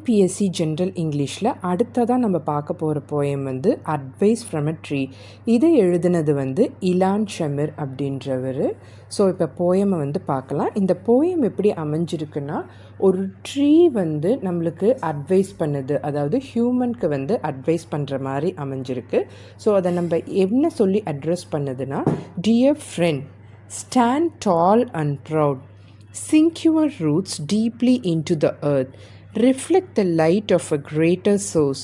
TNPSC general இங்கிலீஷில் அடுத்ததாக நம்ம பார்க்க போகிற போயம் வந்து அட்வைஸ் ஃப்ரம் அ ட்ரீ. இதை எழுதினது வந்து இலான் ஷெமிர் அப்படின்றவர். ஸோ இப்போ போயமை வந்து பார்க்கலாம். இந்த போயம் எப்படி அமைஞ்சிருக்குன்னா, ஒரு ட்ரீ வந்து நம்மளுக்கு அட்வைஸ் பண்ணுது, அதாவது ஹியூமனுக்கு வந்து அட்வைஸ் பண்ணுற மாதிரி அமைஞ்சிருக்கு. ஸோ அதை நம்ம என்ன சொல்லி அட்ரஸ் பண்ணுதுன்னா, dear friend, stand tall and proud, sink your roots deeply into the earth, reflect the light of a greater source,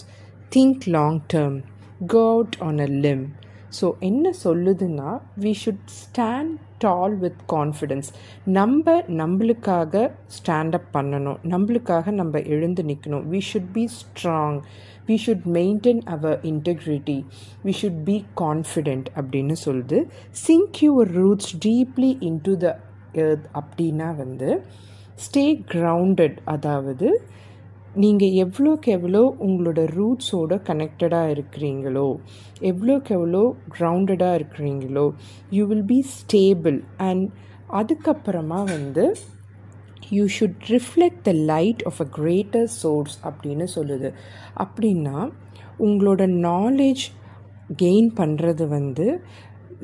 think long term, go out on a limb. So என்ன சொல்லுதுன்னா, we should stand tall with confidence. நம்மளுக்காக stand up பண்ணணும், நம்மளுக்காக நம்ம எழுந்து நிற்கணும். we should be strong, we should maintain our integrity, we should be confident அப்படின்னு சொல்லுது. sink your roots deeply into the earth அப்படின்னா வந்து ஸ்டே கிரவுண்டட், அதாவது நீங்கள் எவ்வளோக்கு எவ்வளோ உங்களோட ரூட்ஸோடு கனெக்டடாக இருக்கிறீங்களோ, எவ்வளோக்கு எவ்வளோ கிரவுண்டடாக இருக்கிறீங்களோ, you will be stable. And அதுக்கப்புறமா வந்து you should reflect the light of a greater source அப்படின்னு சொல்லுது. அப்படின்னா உங்களோட நாலேஜ் கெயின் பண்ணுறது வந்து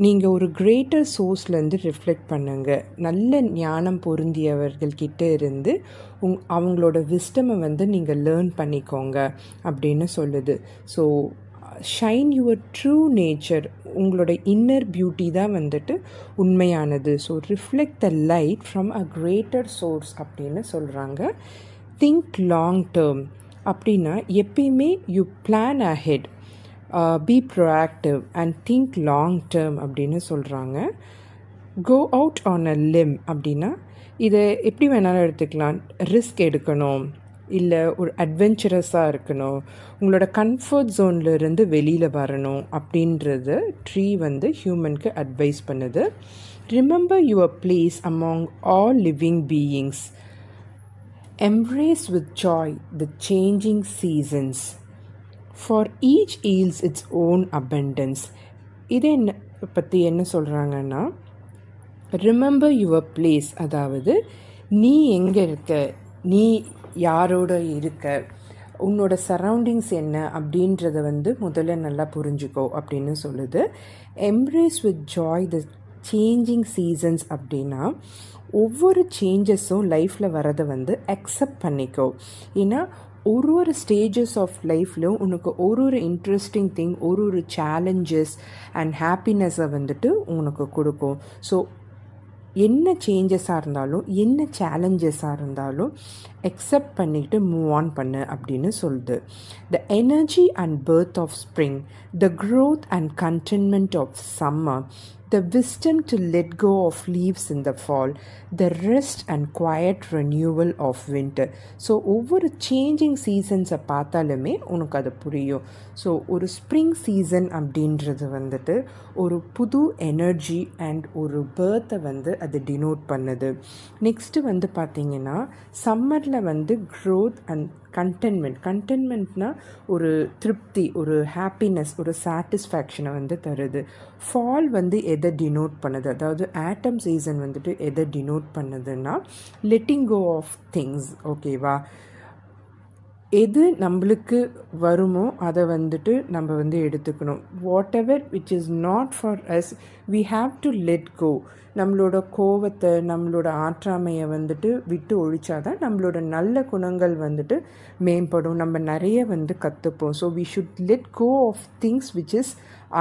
நீங்கள் ஒரு கிரேட்டர் சோர்ஸ்லேருந்து ரிஃப்ளெக்ட் பண்ணுங்கள். நல்ல ஞானம் பொருந்தியவர்கள்கிட்ட இருந்து அவங்களோட விஸ்டமை வந்து நீங்கள் லேர்ன் பண்ணிக்கோங்க அப்படின்னு சொல்லுது. So shine your true nature, உங்களோட இன்னர் பியூட்டி தான் வந்துட்டு உண்மையானது. So reflect the light from a greater source அப்படின்னு சொல்கிறாங்க. திங்க் லாங் டேர்ம் அப்படின்னா எப்பயுமே you plan ahead, be proactive and think long term அப்படின்னு சொல்கிறாங்க. Go out on a limb அப்படின்னா இதை எப்படி வேணாலும் எடுத்துக்கலாம். ரிஸ்க் எடுக்கணும், இல்லை ஒரு அட்வென்ச்சரஸாக இருக்கணும், உங்களோட கம்ஃபர்ட் ஜோன்லேருந்து வெளியில் வரணும் அப்படின்றது ட்ரீ வந்து ஹியூமனுக்கு அட்வைஸ் பண்ணுது. Remember your place among all living beings, embrace with Joy the changing seasons, for each yields its own abundance. இதை பற்றி என்ன சொல்கிறாங்கன்னா, ரிமெம்பர் யுவர் பிளேஸ், அதாவது நீ எங்கே இருக்க, நீ யாரோட இருக்க, உன்னோட சரௌண்டிங்ஸ் என்ன அப்படின்றத வந்து முதல்ல நல்லா புரிஞ்சுக்கோ அப்படின்னு சொல்லுது. Embrace with Joy the changing seasons அப்படின்னா ஒவ்வொரு சேஞ்சஸும் லைஃப்பில் வரதை வந்து அக்செப்ட் பண்ணிக்கோ. ஏன்னா ஒரு ஸ்டேஜஸ் ஆஃப் லைஃப்லையும் உனக்கு ஒரு இன்ட்ரெஸ்டிங் திங், ஒரு சேலஞ்சஸ் அண்ட் ஹாப்பினஸை வந்துட்டு உனக்கு கொடுக்கும். ஸோ என்ன சேஞ்சஸாக இருந்தாலும், என்ன சேலஞ்சஸாக இருந்தாலும் அக்செப்ட் பண்ணிக்கிட்டு மூவ் ஆன் பண்ணு அப்படின்னு சொல்லுது. The energy and birth of spring, the growth and contentment of summer, the wisdom to let go of leaves in the fall, the rest and quiet renewal of winter. So ஒவ்வொரு changing சீசன்ஸை பார்த்தாலுமே உனக்கு அது புரியும். So ஒரு spring season அப்படின்றது வந்துட்டு ஒரு புது எனர்ஜி அண்ட் ஒரு பேர்த்தை வந்து அது டினோட் பண்ணுது. நெக்ஸ்ட்டு வந்து பார்த்திங்கன்னா சம்மரில் வந்து க்ரோத் அண்ட் கண்டென்ட்மெண்ட்னால் ஒரு திருப்தி, ஒரு ஹாப்பினஸ், ஒரு சாட்டிஸ்ஃபேக்ஷனை வந்து தருது. ஃபால் வந்து எதை டினோட் பண்ணுது, அதாவது ஆட்டம் சீசன் வந்துட்டு எதை டினோட் பண்ணுதுன்னா லெட்டிங் கோ ஆஃப் திங்ஸ். ஓகேவா, எது நம்மளுக்கு வருமோ அதை வந்துட்டு நம்ம வந்து எடுத்துக்கணும். Whatever which is not for us we have to let go. நம்மளோட கோவத்தை, நம்மளோட ஆற்றாமையை வந்துட்டு விட்டு ஒழிச்சாதான் நம்மளோட நல்ல குணங்கள் வந்துட்டு மேம்படும், நம்ம நிறைய வந்து கற்றுப்போம். So we should let go of things which is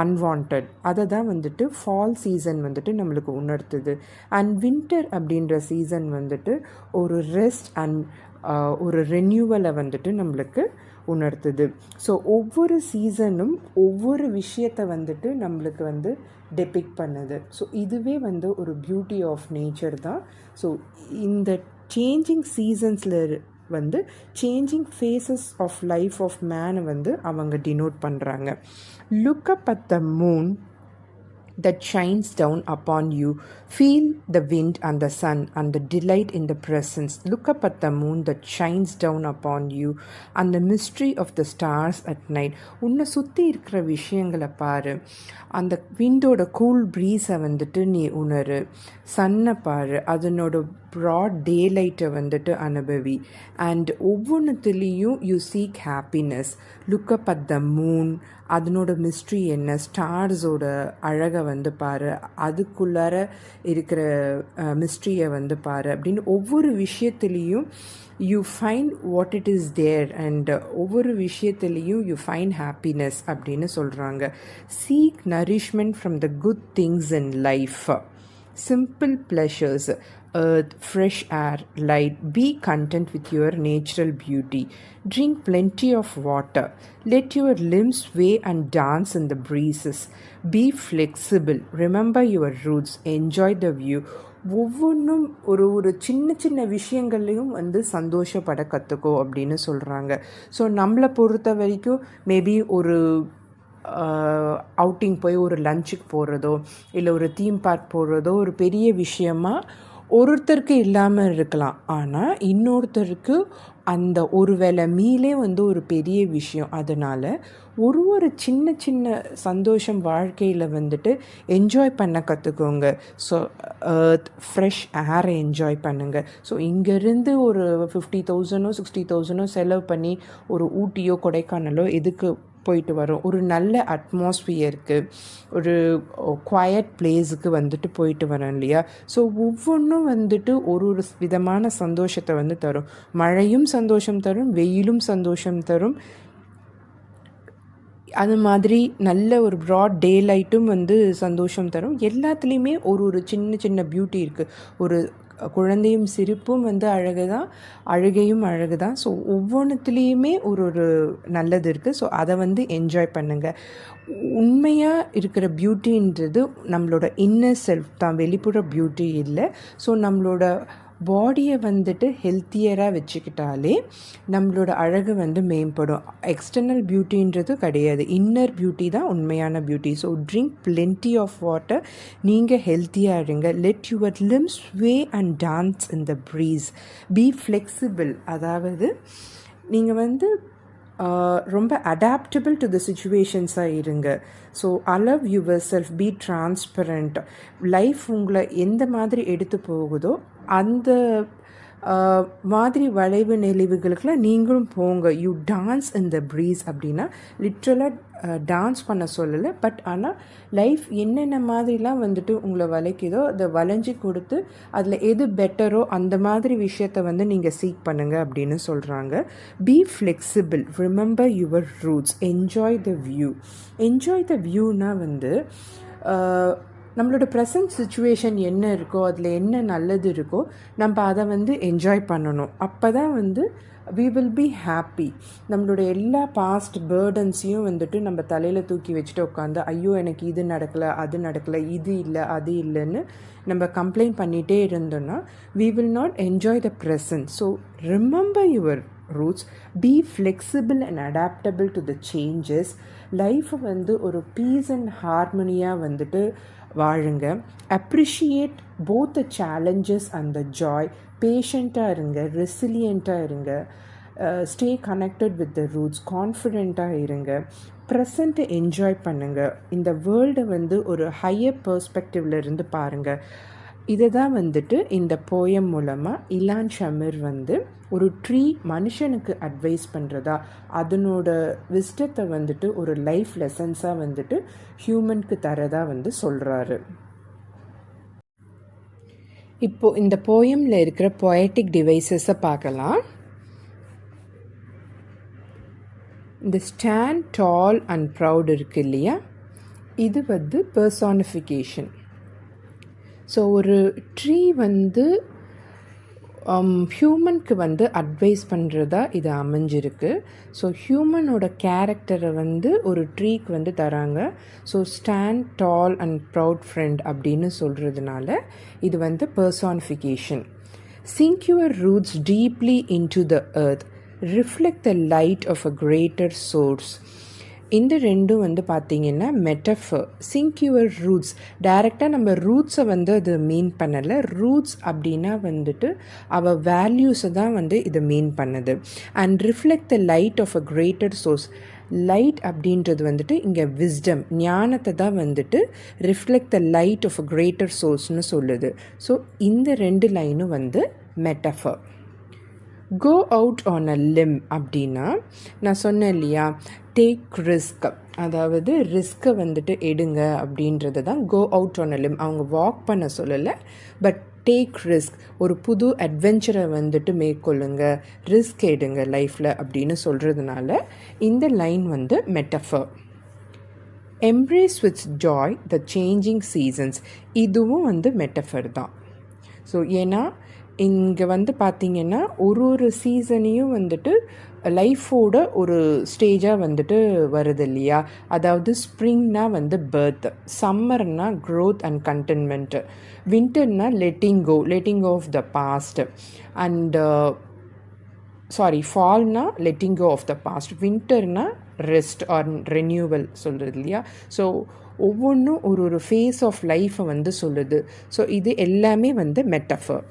unwanted. அதை தான் வந்துட்டு ஃபால் சீசன் வந்துட்டு நம்மளுக்கு உணர்த்துது. அண்ட் வின்டர் அப்படின்ற சீசன் வந்துட்டு ஒரு ரெஸ்ட் அண்ட் ஒரு ரெனியூவலை வந்துட்டு நம்மளுக்கு உணர்த்துது. ஸோ ஒவ்வொரு சீசனும் ஒவ்வொரு விஷயத்தை வந்துட்டு நம்மளுக்கு வந்து டெபிக்ட் பண்ணுது. ஸோ இதுவே வந்து ஒரு பியூட்டி ஆஃப் நேச்சர் தான். ஸோ இந்த சேஞ்சிங் சீசன்ஸில் வந்து changing faces of life of மேனை வந்து அவங்க டினோட் பண்ணுறாங்க. Look up at the moon, that shines down upon you. Feel the wind and the sun and the delight in the presence. Look up at the moon that shines down upon you and the mystery of the stars at night. உன்னை சுற்றி இருக்கிற விஷயங்களை பாரு, அந்த விண்டோட cool ப்ரீஸை வந்துட்டு நீ உணரு, சன்னை பாரு, அதனோட ப்ராட் டே லைட்டை வந்துட்டு அனுபவி. அண்ட் ஒவ்வொன்றுத்துலேயும் you seek happiness. Look up at the moon, அதனோட மிஸ்ட்ரி என்ன, ஸ்டார்ஸோட அழகை வந்து பாரு, அதுக்குள்ளார இருக்கிற மிஸ்ட்ரியை வந்து பாரு அப்படின்னு ஒவ்வொரு விஷயத்துலேயும் you find what it is there. And ஒவ்வொரு விஷயத்துலேயும் யூ ஃபைண்ட் ஹாப்பினஸ் அப்படின்னு சொல்கிறாங்க. Seek nourishment from the good things in life. Simple pleasures, earth, fresh air, light. Be content with your natural beauty. Drink plenty of water. Let your limbs sway and dance in the breezes. Be flexible. Remember your roots. Enjoy the view. ஒவ்வொன்றும் ஒரு சின்ன சின்ன விஷயங்கள்லையும் வந்து சந்தோஷப்பட கற்றுக்கோ அப்படின்னு சொல்கிறாங்க. So நம்மளை பொறுத்த வரைக்கும் மேபி ஒரு அவுட்டிங் போய் ஒரு லஞ்சுக்கு போகிறதோ இல்லை ஒரு தீம் பார்க் போகிறதோ ஒரு பெரிய விஷயமா ஒருத்தருக்கு இல்லாமல் இருக்கலாம். ஆனால் இன்னொருத்தருக்கு அந்த ஒரு வேளை மீலே வந்து ஒரு பெரிய விஷயம். அதனால் ஒரு சின்ன சின்ன சந்தோஷம் வாழ்க்கையில் வந்துட்டு என்ஜாய் பண்ண கற்றுக்கோங்க. ஸோ ஃப்ரெஷ் ஏரை என்ஜாய் பண்ணுங்கள். ஸோ இங்கேருந்து ஒரு 50,000 60,000 செலவு பண்ணி ஒரு ஊட்டியோ கொடைக்கானலோ எதுக்கு போயிட்டு வரோம்? ஒரு நல்ல அட்மாஸ்பியருக்கு, ஒரு குவயட் பிளேஸுக்கு வந்துட்டு போயிட்டு வரோம் இல்லையா? ஸோ ஒவ்வொன்றும் வந்துட்டு ஒரு விதமான சந்தோஷத்தை வந்து தரும். மழையும் சந்தோஷம் தரும், வெயிலும் சந்தோஷம் தரும். அது மாதிரி நல்ல ஒரு ப்ராட் டே லைட்டும் வந்து சந்தோஷம் தரும். எல்லாத்துலேயுமே ஒரு சின்ன சின்ன பியூட்டி இருக்குது. ஒரு குழந்தையும் சிரிப்பும் வந்து அழகு தான், அழுகையும் அழகு தான். ஸோ ஒவ்வொன்றுத்துலேயுமே ஒரு நல்லது இருக்குது. ஸோ அதை வந்து என்ஜாய் பண்ணுங்கள். உண்மையாக இருக்கிற பியூட்டின்றது நம்மளோட இன்னர் செல்ஃப் தான், வெளிப்புற பியூட்டி இல்லை. ஸோ நம்மளோட பாடியை வந்துட்டு ஹெல்த்தியராக வச்சுக்கிட்டாலே நம்மளோட அழகு வந்து மேம்படும். எக்ஸ்டர்னல் பியூட்டின்றது கிடையாது, இன்னர் பியூட்டி தான் உண்மையான beauty. So drink plenty of water. நீங்கள் ஹெல்த்தியாக இருங்க. Let your limbs sway and dance in the breeze. Be flexible. அதாவது நீங்கள் வந்து ரொம்ப அடாப்டபிள் டு த சிச்சுவேஷன்ஸாக இருங்க. So allow yourself. Be transparent. Life உங்களை எந்த மாதிரி எடுத்து போகுதோ அந்த மாதிரி வளைவு நெளிவுகளுக்கெல்லாம் நீங்களும் போங்க. You dance in the breeze அப்படின்னா லிட்ரலாக டான்ஸ் பண்ண சொல்லலை, பட் ஆனால் லைஃப் என்னென்ன மாதிரிலாம் வந்துட்டு உங்களை வளைக்குதோ அதை வளைஞ்சி கொடுத்து அதில் எது பெட்டரோ அந்த மாதிரி விஷயத்தை வந்து நீங்கள் சீக் பண்ணுங்கள் அப்படின்னு சொல்கிறாங்க. Be flexible. Remember your roots. Enjoy the view. Enjoy the வியூனா வந்து நம்மளோட ப்ரெசன்ட் சுச்சுவேஷன் என்ன இருக்கோ, அதில் என்ன நல்லது இருக்கோ நம்ம அதை வந்து என்ஜாய் பண்ணணும். அப்போ தான் வந்து we will be happy. நம்மளோட எல்லா பாஸ்ட் பேர்டன்ஸையும் வந்துட்டு நம்ம தலையில் தூக்கி வச்சுட்டு உட்காந்து ஐயோ எனக்கு இது நடக்கலை, அது நடக்கலை, இது இல்லை, அது இல்லைன்னு நம்ம கம்ப்ளைண்ட் பண்ணிகிட்டே இருந்தோன்னா we will not enjoy the present. So remember your roots. Be flexible and adaptable to the changes. லைஃப்பை வந்து ஒரு பீஸ் அண்ட் ஹார்மனியாக வந்துட்டு வாழுங்க. Appreciate both the challenges and the joy. பேஷண்ட்டாக இருங்க, ரெசிலியண்ட்டாக இருங்க. Stay connected with the roots. கான்ஃபிடெண்ட்டாக இருங்க. ப்ரெசண்ட்டை என்ஜாய் பண்ணுங்கள். இந்த வேர்ல்டை வந்து ஒரு ஹையர் பெர்ஸ்பெக்டிவ்ல இருந்து பாருங்கள். இதை தான் வந்துட்டு இந்த போயம் மூலமாக இலான் ஷமிர் வந்து ஒரு ட்ரீ மனுஷனுக்கு அட்வைஸ் பண்ணுறதா, அதனோட விஸ்டத்தை வந்துட்டு ஒரு லைஃப் லெசன்ஸாக வந்துட்டு ஹியூமனுக்கு தரதா வந்து சொல்கிறாரு. இப்போது இந்த போயமில் இருக்கிற பொயட்டிக் டிவைசஸை பார்க்கலாம். இந்த ஸ்டாண்ட் டால் அண்ட் ப்ரவுட் இருக்குது இல்லையா, இது வந்து பர்சானிஃபிகேஷன். ஸோ ஒரு ட்ரீ வந்து ஹியூமனுக்கு வந்து அட்வைஸ் பண்ணுறதா இது அமைஞ்சிருக்கு. ஸோ ஹியூமனோட கேரக்டரை வந்து ஒரு ட்ரீக்கு வந்து தராங்க. So stand tall and proud friend அப்படின்னு சொல்கிறதுனால இது வந்து personification. Sink your roots deeply into the earth. Reflect the light of a greater source. இந்த ரெண்டும் வந்து பார்த்திங்கன்னா மெட்டஃபர். Sink your roots. டைரெக்டாக நம்ம ரூட்ஸை வந்து அது மீன் பண்ணலை. ரூட்ஸ் அப்படின்னா வந்துட்டு அவள் வேல்யூஸை தான் வந்து இதை மீன் பண்ணுது. And reflect the light of a greater source. Light அப்படின்றது வந்துட்டு இங்கே விஸ்டம், ஞானத்தை தான் வந்துட்டு reflect the light of a greater சோர்ஸ்னு சொல்லுது. ஸோ இந்த ரெண்டு லைனும் வந்து metaphor. Go out on a limb அப்படின்னா நான் சொன்னேன் இல்லையா, டேக் ரிஸ்க், அதாவது ரிஸ்க்கை வந்துட்டு எடுங்க அப்படின்றது தான் go out on a limb. அவங்க வாக் பண்ண சொல்லலை, பட் டேக் ரிஸ்க், ஒரு புது அட்வென்ச்சரை வந்துட்டு மேற்கொள்ளுங்க, ரிஸ்க் எடுங்க லைஃப்பில் அப்படின்னு சொல்கிறதுனால இந்த லைன் வந்து metaphor. Embrace with Joy the changing seasons, இதுவும் வந்து மெட்டஃபர் தான். ஸோ ஏன்னா இங்கே வந்து பார்த்திங்கன்னா ஒரு சீசனையும் வந்துட்டு லைஃபோட ஒரு ஸ்டேஜாக வந்துட்டு வருது இல்லையா. அதாவது ஸ்ப்ரிங்னா வந்து பர்த், சம்மர்னா க்ரோத் அண்ட் கண்டென்மெண்ட்டு, வின்டர்னா letting go of the past, and ஃபால்னா letting go of the past, வின்டர்னா ரெஸ்ட் ஆர் ரெனியூவல் சொல்கிறது இல்லையா. ஸோ ஒவ்வொன்றும் ஒரு ஃபேஸ் ஆஃப் லைஃப்பை வந்து சொல்லுது. ஸோ இது எல்லாமே வந்து மெட்டஃபர்.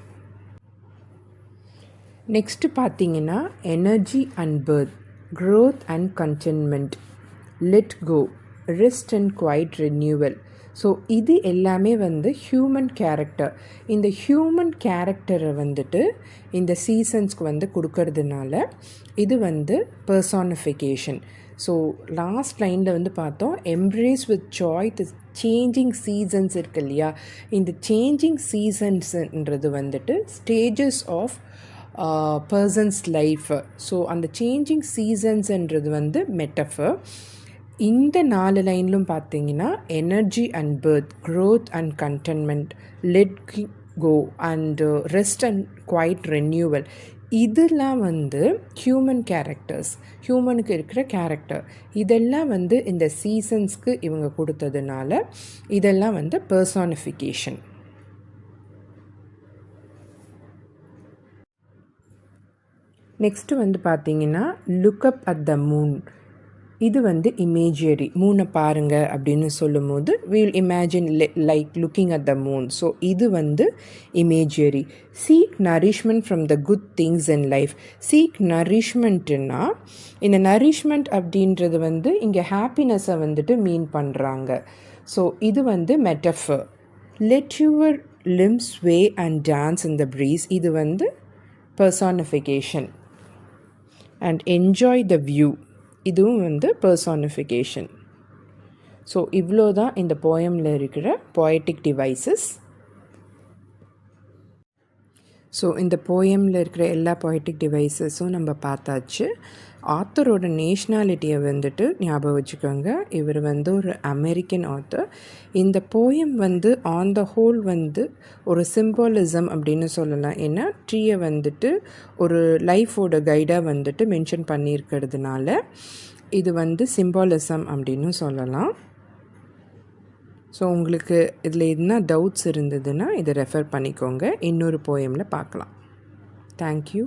நெக்ஸ்ட்டு பார்த்தீங்கன்னா energy and birth, growth and contentment, let go, rest and quiet renewal. So இது எல்லாமே வந்து ஹியூமன் கேரக்டர். இந்த ஹியூமன் கேரக்டரை வந்துட்டு இந்த சீசன்ஸ்க்கு வந்து கொடுக்கறதுனால இது வந்து பர்சானிஃபிகேஷன். ஸோ லாஸ்ட் லைனில் வந்து பார்த்தோம், embrace with joy the changing seasons இருக்கு இல்லையா. இந்த சேஞ்சிங் சீசன்ஸுன்றது வந்துட்டு stages of person's life. So அந்த சேஞ்சிங் சீசன்ஸ்ன்றது வந்து மெட்டஃபர். இந்த 4 லைன்லும் பார்த்தீங்கன்னா energy and birth, growth and contentment, let go and rest and quiet renewal, இதெல்லாம் வந்து ஹியூமன் கேரக்டர்ஸ், ஹியூமனுக்கு இருக்கிற கேரக்டர். இதெல்லாம் வந்து இந்த சீசன்ஸ்க்கு இவங்க கொடுத்ததுனால இதெல்லாம் வந்து பர்சானிஃபிகேஷன். நெக்ஸ்ட்டு வந்து பார்த்தீங்கன்னா look up at the moon. இது வந்து இமேஜரி. மூனை பாருங்கள் அப்படின்னு சொல்லும் போது we'll imagine like looking at the moon. So இது வந்து imagery. Seek nourishment from the good things in life. Seek நரிஷ்மெண்ட்டுன்னா இந்த நரிஷ்மெண்ட் அப்படின்றது வந்து இங்கே ஹாப்பினஸை வந்துட்டு மீன் பண்ணுறாங்க. ஸோ இது வந்து metaphor. Let your limbs sway and dance in the breeze, இது வந்து personification. And enjoy the view, இதுவும் வந்து பர்சானிஃபிகேஷன். ஸோ இவ்வளோ தான் இந்த போயமில் இருக்கிற போயட்டிக் டிவைசஸ். ஸோ இந்த போயமில் இருக்கிற எல்லா போயட்டிக் டிவைசஸும் நம்ம பார்த்தாச்சு. ஆத்தரோட நேஷ்னாலிட்டியை வந்துட்டு ஞாபகம் வச்சுக்கோங்க. இவர் வந்து ஒரு அமெரிக்கன் ஆத்தர். இந்த போயம் வந்து ஆன் த ஹோல் வந்து ஒரு சிம்பாலிசம் அப்படின்னு சொல்லலாம். ஏன்னா ட்ரீயை வந்துட்டு ஒரு லைஃபோட கைடாக வந்துட்டு மென்ஷன் பண்ணியிருக்கிறதுனால இது வந்து சிம்பாலிசம் அப்படின்னு சொல்லலாம். ஸோ உங்களுக்கு இதில் என்ன டவுட்ஸ் இருந்ததுன்னா இதை ரெஃபர் பண்ணிக்கோங்க. இன்னொரு போயமில் பார்க்கலாம். தேங்க்யூ.